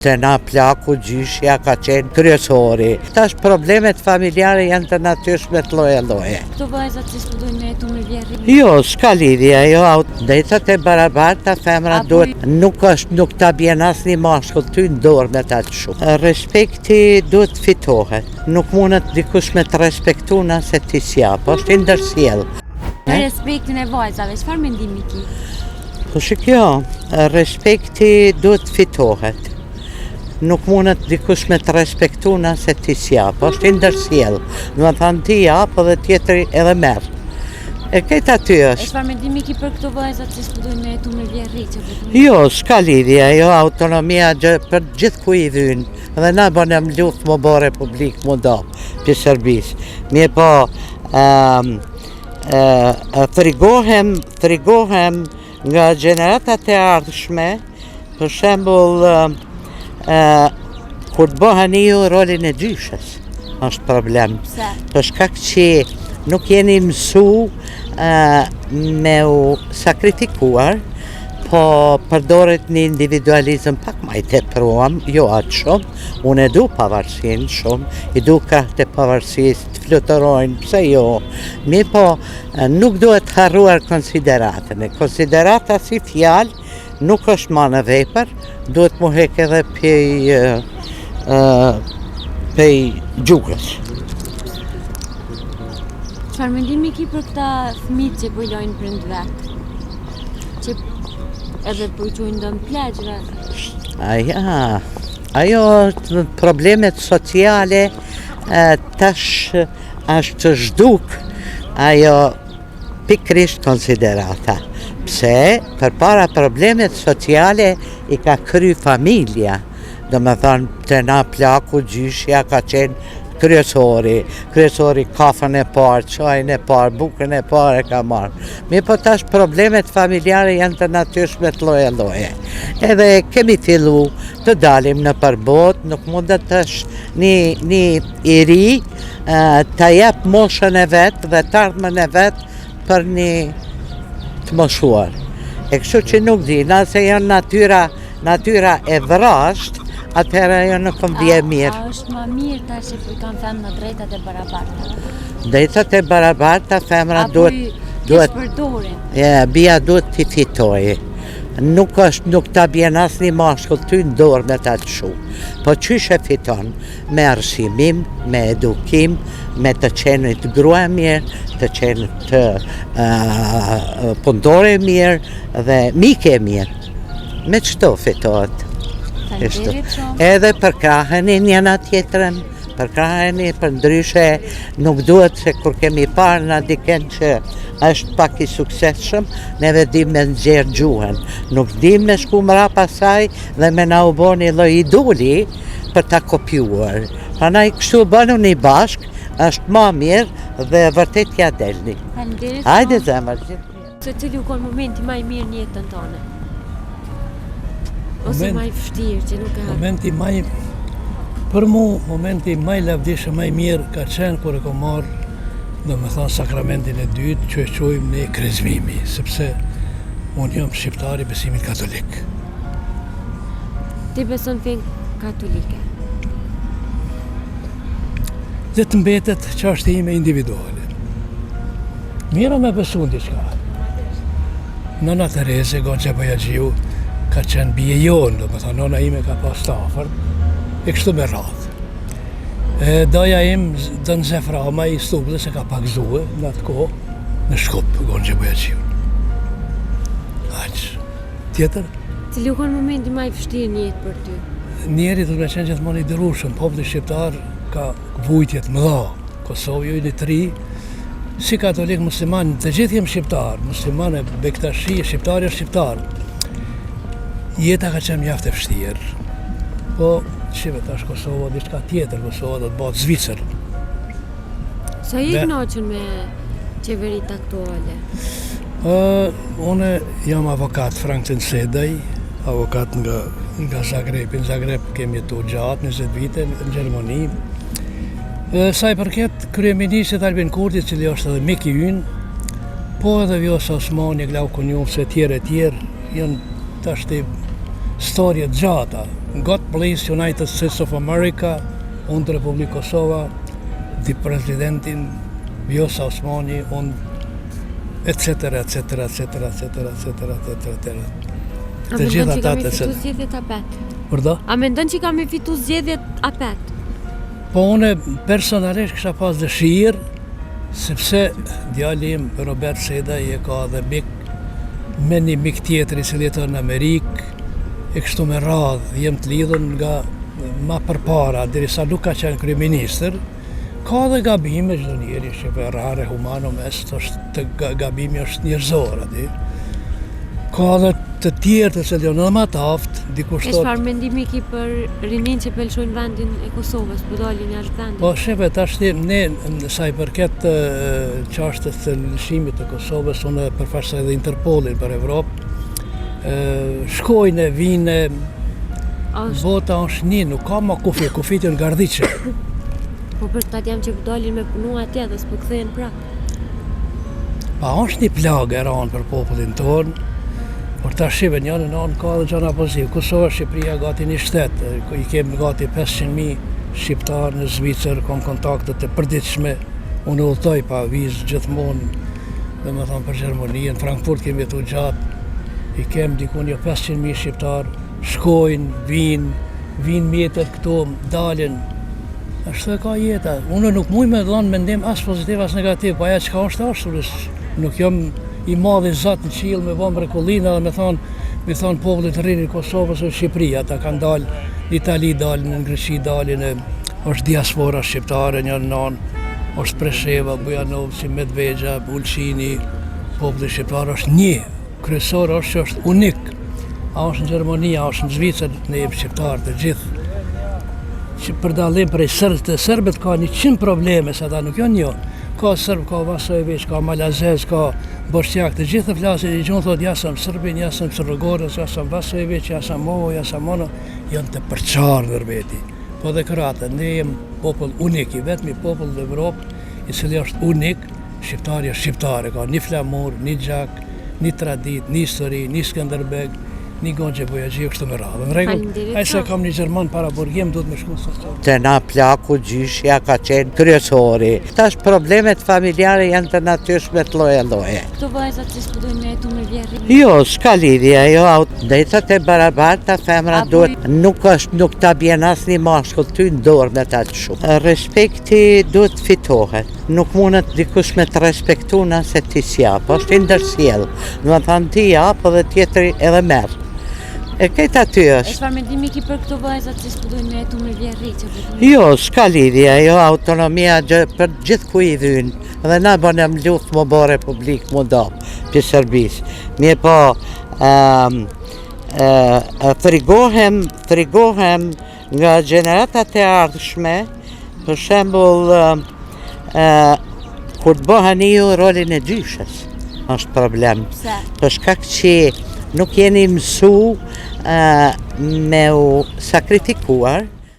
Të na plaku gjyshja ka qenë kryesori. Tash problemet familjare janë të natyrshme të lloje. Këto vajzat që studojnë me jetu me vjerri? Jo, s'ka lidhje, jo, drejtat e barabarta femra duhet, nuk ta bjen asnjë mashkull ty në dorë me ta çu. Respekti duhet fitohet. Nuk mundet dikush me të respektu nëse ti s'jap, është i ndërsjell. Në respektin e vajzave, çfarë mendimi ki? Po shikjo, respekti duhet fitohet. Nuk mundet dikush me të respektu nëse ti s'jap, është i ndërsjell. Do të thonë ti jap edhe tjetri edhe merr. E këtë aty është. Çfarë mendimi ki për këto vajzat që studojnë me jetu me vjerri? Jo, s'ka lidhje, jo, autonomia për gjithë ku i dhyn. Dhe na bënem luftë më bë Republikë më do, për Serbisë. Mirë po, frigohem nga gjeneratat e ardhshme, për shembull, kur të bëhen ju rolin e gjyshes, është problem. Pse? Për shkak që nuk jeni mësu me u sakrifikuar, po përdoret një individualizëm pak ma i tepruam, jo atë shumë, unë e du pavarësin shumë, i du krahët e pavarësisë të fluturojnë, pse jo. Mi po, nuk duhet harruar konsideratën, konsiderata si fjalë, nuk është ma në vepër, duhet mu hek edhe pej gjukës. Çfarë mendimi ki për këta fëmijë që po i lojnë prind vet? Që edhe po i quajnë ndonjë plegjëve? Ajo problemet sociale tash është zhduk, ajo pikrisht konsiderata. Pse, për para problemet sociale i ka kry familja. Do me thonë, të na plaku gjyshja ka qenë kryesori kafën e parë, çajin e parë, bukën e parë e ka marrë. Mi po tash problemet familjare janë të natyrshme të lloje. Edhe kemi fillu të dalim në përbot, nuk mundet tash një i ri të jep moshën e vetë dhe të ardhmen e vetë për një të moshuar. E kështu që nuk di, nëse janë natyra e vrasht, atëherë ajo nuk më vje mirë. A është më mirë tash që i kanë femra drejtat e barabarta? Drejtat e barabarta femra duhet përdorin? Bia duhet t'i fitojë. Nuk ta bjen asnjë mashkull ty në dorë me ta çu. Po qysh e fiton? Me arsimim, me edukim, me të qenit grua mirë, të qenit punëtore mirë dhe mike mirë. Me çto fitohet? Edhe për kraheni njëna tjetrën, për kraheni, për ndryshe nuk duhet se kur kemi parë na diken që është pak i suksesshëm, neve dim me nxjerr gjuhën. Nuk dim me shku mrapa saj dhe me na u bo një lloj idoli për ta kopjuar. Prandaj kështu bënu një bashk, është më mirë dhe vërtet ja delni. Hajde zemër. Se cili u kon momenti më i mirë në jetën tonë? Ose më i vështirë që nuk ka. Për mu, momenti më i lavdishëm, më i mirë ka qenë kur e ko marrë, do me thonë, sakramentin e dytë, që e quajmë ne krezmimi, sepse unë jam shqiptar i besimit katolik. Ti beson fen katolike? Dhe të mbetet çështja ime individuale. Mira me besu në diçka. Nona Tereze Goxha Bojaxhiu ka qenë bie jonë, do me thonë, nona ime ka pas stafër, e kështu me radhë. Doja im, Dën Zeframa i Stublës e ka pagzue në atë kohë në Shkup, Goxha Bojaxhiu. Aq. Tjetër? Cili u kon momenti më i vështirë në jetë për ty? Njeri do të me qenë gjithmonë i dërueshëm, populli shqiptar ka vujtje të mëdha. Kosovë i tri, si katolik musliman, të gjithë jem shqiptar, muslimane, bektashi, shqiptari është shqiptar. Jeta ka qenë mjaft e vështirë. Po, shive tash Kosova diçka tjetër, Kosova do të bëhet Zvicër. Sa i kënaqur me qeveritë aktuale? Unë jam avokat Franklin Sedaj, avokat nga Zagrebi. Në Zagreb kemi jetu gjatë, 20 vite në Gjermani. Sa i përket kryeministit Albin Kurti, cili është edhe mik i ynë, po edhe Vjosa Osmani, Glauku Njofse, tjerë, janë tash të storje gjata. God bless United States of America, unë Republikë Kosova, di presidentin Vjosa Osmani, unë etc. A Të gjitha mendon që ata kam të fitu cilët. zgjedhjet apet? Përdo? A mendon që kam fitu zgjedhjet apet? Po unë personalisht kisha pas dëshirë, sepse djali im Robert Seda i e ka dhe mik me një mik tjetër i cili jeton në Amerikë, e kështu me radhë jem të lidhur nga ma përpara, derisa nuk ka qenë kryeministër, ka dhe gabime çdo njeri, që rare humano est, është gabimi është njerëzor aty. Ka dhe të tjerë të cilë në më taft, dikush E çfarë mendimi ki për rinin që pelshojnë vendin e Kosovës, po dalin jashtë vendit? Po shefe, tash ne sa i përket çështës të lëshimit të Kosovës, unë përfaqësoj edhe Interpolin për Evropë. Shkojnë, vinë, bota është një, nuk ka ma kufit janë gardiqe. Po për të jam që dalin me punu atje dhe s'po kthehen prapë. Pa është një plagë e ranë për popullin tonë, por ta shive njënë në anë ka dhe gjana pozitiv. Kosova, Shqipëria gati një shtetë, i kemi gati 500.000 shqiptarë në Zvicër, kam kontaktet të përditshme, unë udhtoj pa vizë gjithmonë, dhe më thonë për Gjermani, në Frankfurt kemi jetu gjatë, i kemi dikun jo 500.000 shqiptarë, shkojnë, vinë mjetët këto, dalin, ashtu e ka jeta. Unë nuk muj me dhënë mendim as pozitiv as negativ, po aja çka është, nuk jam i madhi zot në qiell me vëmë mrekullinë dhe me thonë popullit të rinj i Kosovës e Shqipëria, ata kanë dalë në Itali, dalin në Greqi, dalin është diaspora shqiptare një anë, është Presheva, Bujanovci, Medvegja, Ulqini, populli shqiptar është një, kryesor është unik. A është në Gjermani, a është në Zvicër, ne jemi shqiptarë të gjithë. Që për dallim prej serbët ka 100 probleme, se ata nuk janë një. Ka Sërb, ka Vasojević, ka Malazez, ka Bošnjak, të gjithë flasin i gjunë thot jasëm Sërbin, jasëm Crnogorës, jasëm Vasojević, jasëm Ovo, jasëm Ono, janë të përqarë nërveti. Po dhe Kroatët, ne jem popull unik, i vetëmi popull dhe Evropë, i cili është unik, shqiptari është shqiptare, ka një flamur, një gjak, një tradit, një histori, një Skënderbeg, një Gonxhe Bojaxhiu kështu me radhë. Në rregull, ai se kam një gjerman para burgim, duhet me shku sot. Të na plaku gjyshja ka qenë kryesori. Tash problemet familjare janë të natyrshme të lloje. Këto vajzat që s'pudojnë me jetu me vjerri? Jo, s'ka lidhje, jo, drejtat e barabarta, femra duhet, nuk ta bjen asnjë mashkull ty në dorë me ta shumë. Respekti duhet fitohet. Nuk mundet dikush me të respektu nëse ti s'jap, është i ndërsjell. Do të thonë ti jap edhe tjetri edhe merr. E këtë aty E është. çfarë mendimi ki për këto vajzat që s'pudojnë me jetu me vjerri? Jo, s'ka lidhje, jo, autonomia për gjithë ku i dhynë. Dhe na bënem luftë më bë Republikë më do, për Serbisë. Mje po, frigohem nga gjeneratat e ardhshme, për shembull, kur të bëhen ju rolin e gjyshës, është problem. Pse? Për shkak që nuk jeni mësu me u sakrifikuar